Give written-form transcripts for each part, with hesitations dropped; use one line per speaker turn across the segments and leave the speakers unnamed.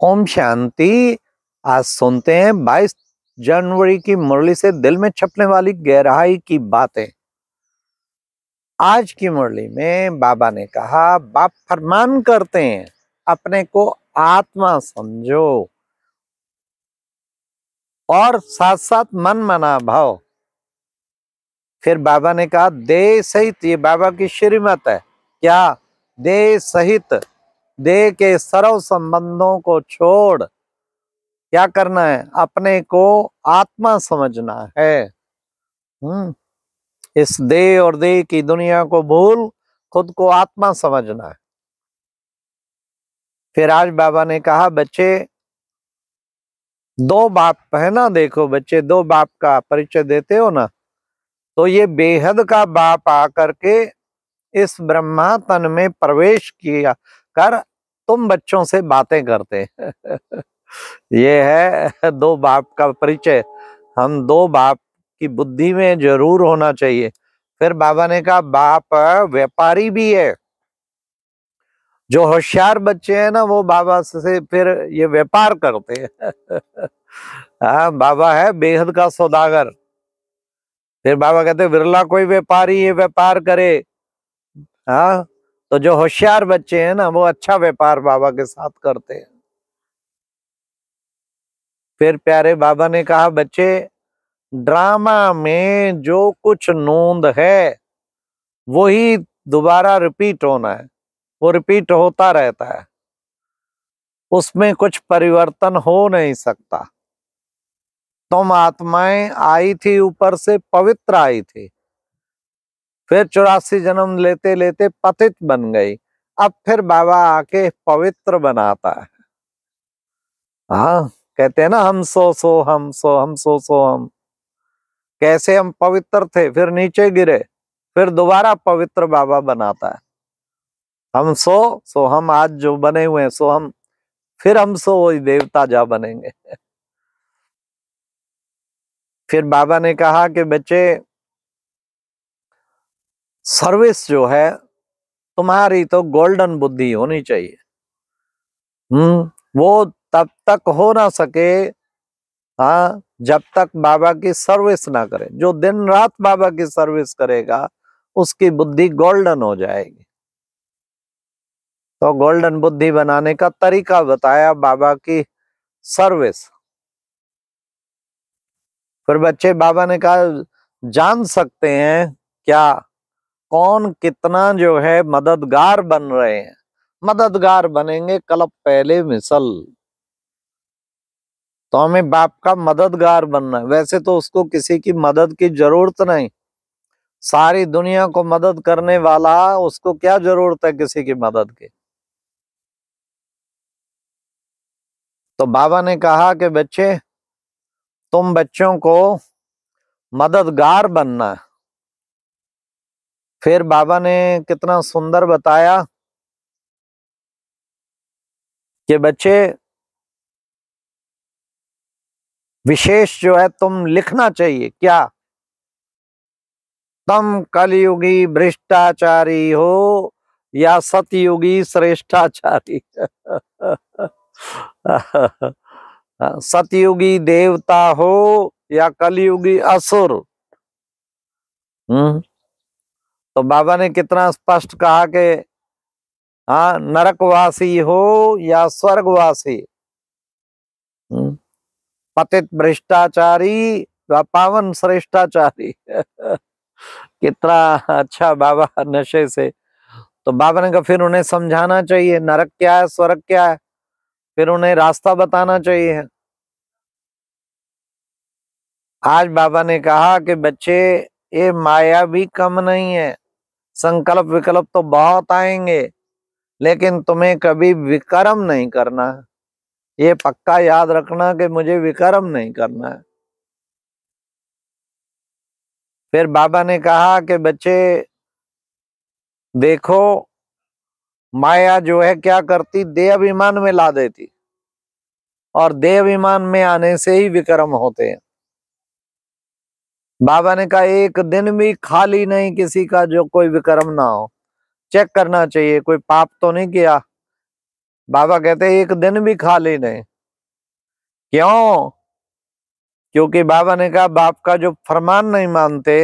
ओम शांति। आज सुनते हैं 22 जनवरी की मुरली से दिल में छपने वाली गहराई की बातें। आज की मुरली में बाबा ने कहा, बाप फरमान करते हैं अपने को आत्मा समझो और साथ साथ मन मना भाव। फिर बाबा ने कहा देह सहित, ये बाबा की श्रीमत है, क्या देह सहित देह के सर्व संबंधों को छोड़ क्या करना है, अपने को आत्मा समझना है। इस देह और देह की दुनिया को भूल खुद को आत्मा समझना है। फिर आज बाबा ने कहा बच्चे, दो बाप है ना, देखो बच्चे, दो बाप का परिचय देते हो ना, तो ये बेहद का बाप आकर के इस ब्रह्मा तन में प्रवेश किया कर तुम बच्चों से बातें करते ये है दो बाप का परिचय। हम दो बाप की बुद्धि में जरूर होना चाहिए। फिर बाबा ने कहा बाप व्यापारी भी है। जो होशियार बच्चे हैं ना, वो बाबा से फिर ये व्यापार करते हैं हाँ, बाबा है बेहद का सौदागर। फिर बाबा कहते विरला कोई व्यापारी ये व्यापार करे। हाँ, तो जो होशियार बच्चे हैं ना, वो अच्छा व्यापार बाबा के साथ करते हैं। फिर प्यारे बाबा ने कहा बच्चे, ड्रामा में जो कुछ नोंद है वही दोबारा रिपीट होना है, वो रिपीट होता रहता है, उसमें कुछ परिवर्तन हो नहीं सकता। तुम आत्माएं आई थी ऊपर से, पवित्र आई थी, फिर 84 जन्म लेते लेते पतित बन गई, अब फिर बाबा आके पवित्र बनाता है। हाँ, कहते हैं ना हम सो हम सो हम। कैसे हम पवित्र थे, फिर नीचे गिरे, फिर दोबारा पवित्र बाबा बनाता है। हम सो हम, आज जो बने हुए हैं सो हम, फिर हम सो वही देवता जा बनेंगे। फिर बाबा ने कहा कि बच्चे, सर्विस जो है तुम्हारी तो गोल्डन बुद्धि होनी चाहिए। वो तब तक हो ना सके, हाँ, जब तक बाबा की सर्विस ना करे। जो दिन रात बाबा की सर्विस करेगा उसकी बुद्धि गोल्डन हो जाएगी। तो गोल्डन बुद्धि बनाने का तरीका बताया, बाबा की सर्विस। फिर बच्चे, बाबा ने कहा जान सकते हैं क्या कौन कितना जो है मददगार बन रहे हैं। मददगार बनेंगे कल्प पहले मिसल। तो हमें बाप का मददगार बनना है। वैसे तो उसको किसी की मदद की जरूरत नहीं, सारी दुनिया को मदद करने वाला, उसको क्या जरूरत है किसी की मदद की। तो बाबा ने कहा कि बच्चे, तुम बच्चों को मददगार बनना है। फिर बाबा ने कितना सुंदर बताया कि बच्चे, विशेष जो है तुम लिखना चाहिए, क्या तुम कलयुगी भ्रष्टाचारी हो या सतयुगी श्रेष्ठाचारी सतयुगी देवता हो या कलयुगी असुर। तो बाबा ने कितना स्पष्ट कहा कि हाँ, नरकवासी हो या स्वर्गवासी, पतित भ्रष्टाचारी व पावन श्रेष्ठाचारी कितना अच्छा बाबा नशे से। तो बाबा ने कहा फिर उन्हें समझाना चाहिए नरक क्या है, स्वर्ग क्या है, फिर उन्हें रास्ता बताना चाहिए। आज बाबा ने कहा कि बच्चे, ये माया भी कम नहीं है, संकल्प विकल्प तो बहुत आएंगे, लेकिन तुम्हें कभी विकर्म नहीं करना है। ये पक्का याद रखना कि मुझे विकर्म नहीं करना है। फिर बाबा ने कहा कि बच्चे देखो, माया जो है क्या करती, देह अभिमान में ला देती, और देह अभिमान में आने से ही विकर्म होते हैं। बाबा ने कहा एक दिन भी खाली नहीं किसी का जो कोई विकर्म ना हो। चेक करना चाहिए कोई पाप तो नहीं किया, बाबा कहते एक दिन भी खाली नहीं। क्यों? क्योंकि बाबा ने कहा बाप का जो फरमान नहीं मानते,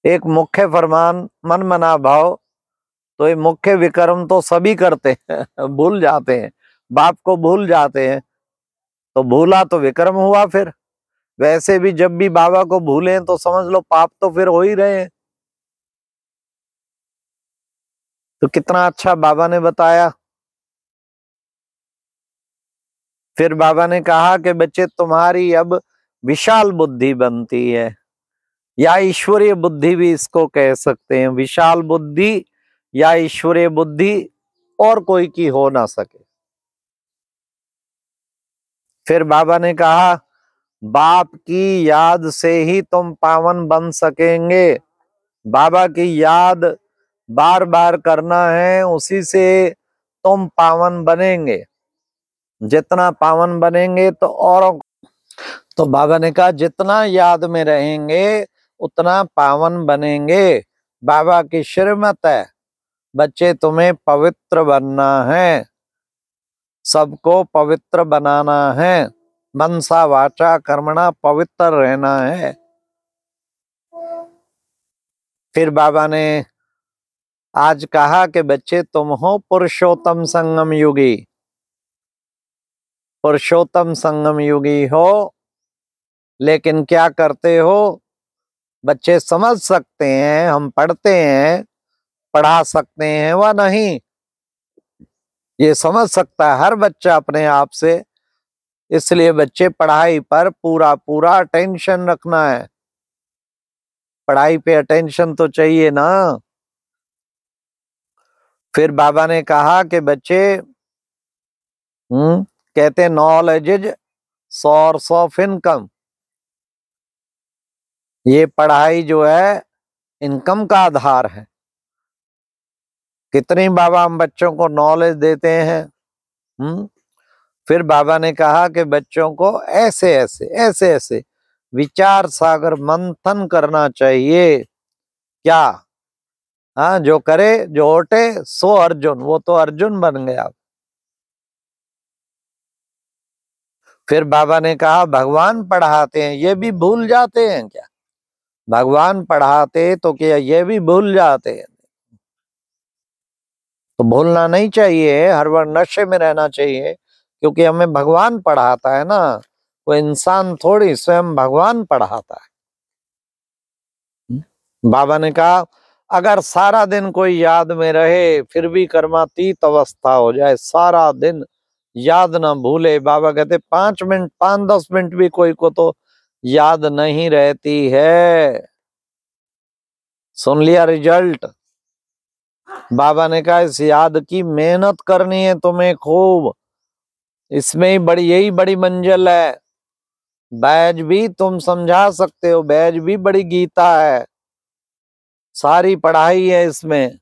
एक मुख्य फरमान मन मना भाव, तो ये मुख्य विक्रम तो सभी करते हैं भूल जाते हैं, बाप को भूल जाते हैं, तो भूला तो विक्रम हुआ। फिर वैसे भी जब भी बाबा को भूले तो समझ लो पाप तो फिर हो ही रहे हैं। तो कितना अच्छा बाबा ने बताया। फिर बाबा ने कहा कि बच्चे तुम्हारी अब विशाल बुद्धि बनती है, या ईश्वरीय बुद्धि भी इसको कह सकते हैं। विशाल बुद्धि या ईश्वरीय बुद्धि और कोई की हो ना सके। फिर बाबा ने कहा बाप की याद से ही तुम पावन बन सकेंगे। बाबा की याद बार बार करना है, उसी से तुम पावन बनेंगे। जितना पावन बनेंगे तो औरों, तो बाबा ने कहा जितना याद में रहेंगे उतना पावन बनेंगे। बाबा की श्रीमत है बच्चे तुम्हें पवित्र बनना है, सबको पवित्र बनाना है, मनसा वाचा कर्मणा पवित्र रहना है। फिर बाबा ने आज कहा कि बच्चे तुम हो पुरुषोत्तम संगम युगी। पुरुषोत्तम संगम युगी हो, लेकिन क्या करते हो? बच्चे समझ सकते हैं, हम पढ़ते हैं, पढ़ा सकते हैं वह नहीं, ये समझ सकता है हर बच्चा अपने आप से। इसलिए बच्चे पढ़ाई पर पूरा पूरा अटेंशन रखना है। पढ़ाई पे अटेंशन तो चाहिए ना। फिर बाबा ने कहा कि बच्चे कहते knowledge is source of income. ये पढ़ाई जो है इनकम का आधार है। कितनी बाबा हम बच्चों को नॉलेज देते हैं। फिर बाबा ने कहा कि बच्चों को ऐसे ऐसे ऐसे ऐसे विचार सागर मंथन करना चाहिए। क्या? हाँ, जो करे जो ओटे सो अर्जुन, वो तो अर्जुन बन गया। फिर बाबा ने कहा भगवान पढ़ाते हैं ये भी भूल जाते हैं क्या? भगवान पढ़ाते तो क्या ये भी भूल जाते हैं? तो भूलना नहीं चाहिए, हर बार नशे में रहना चाहिए, क्योंकि हमें भगवान पढ़ाता है ना। वो इंसान थोड़ी, स्वयं भगवान पढ़ाता है। बाबा ने कहा अगर सारा दिन कोई याद में रहे फिर भी कर्मातीत अवस्था हो जाए, सारा दिन याद ना भूले। बाबा कहते 5 मिनट 5-10 मिनट भी कोई को तो याद नहीं रहती है। सुन लिया रिजल्ट? बाबा ने कहा इस याद की मेहनत करनी है तुम्हें खूब, इसमें ही बड़ी, यही बड़ी मंजिल है। बैज भी तुम समझा सकते हो, बैज भी बड़ी गीता है, सारी पढ़ाई है इसमें,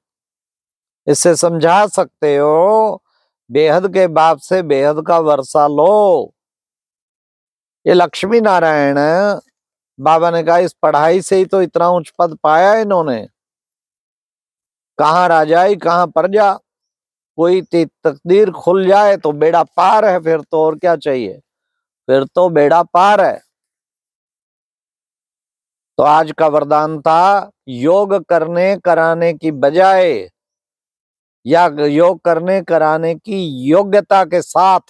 इससे समझा सकते हो। बेहद के बाप से बेहद का वर्षा लो। ये लक्ष्मी नारायण है। बाबा ने कहा इस पढ़ाई से ही तो इतना उच्च पद पाया इन्होंने। कहाँ राजाई कहाँ प्रजा, कोई तकदीर खुल जाए तो बेड़ा पार है। फिर तो और क्या चाहिए, फिर तो बेड़ा पार है। तो आज का वरदान था योग करने कराने की बजाय, या योग करने कराने की योग्यता के साथ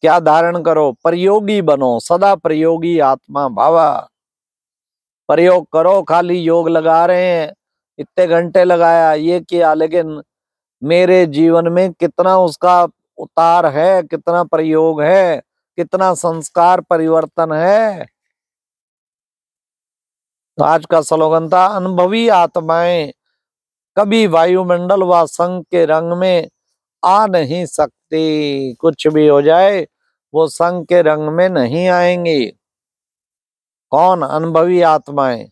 क्या धारण करो? प्रयोगी बनो, सदा प्रयोगी आत्मा भावा। प्रयोग करो, खाली योग लगा रहे हैं, इतने घंटे लगाया ये किया, लेकिन मेरे जीवन में कितना उसका उतार है, कितना प्रयोग है, कितना संस्कार परिवर्तन है। तो आज का स्लोगन था अनुभवी आत्माएं कभी वायुमंडल व संघ के रंग में आ नहीं सकती। कुछ भी हो जाए वो संघ के रंग में नहीं आएंगी। कौन? अनुभवी आत्माएं।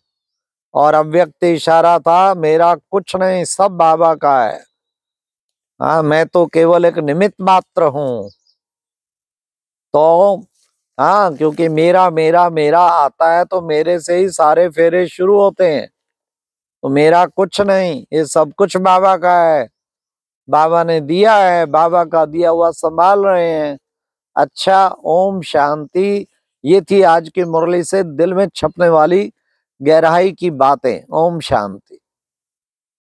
और अव्यक्त इशारा था मेरा कुछ नहीं, सब बाबा का है। हाँ, मैं तो केवल एक निमित्त मात्र हूं। तो हाँ, क्योंकि मेरा मेरा मेरा आता है तो मेरे से ही सारे फेरे शुरू होते हैं। तो मेरा कुछ नहीं, ये सब कुछ बाबा का है। बाबा ने दिया है, बाबा का दिया हुआ संभाल रहे हैं। अच्छा, ओम शांति। ये थी आज की मुरली से दिल में छपने वाली गहराई की बातें। ओम शांति।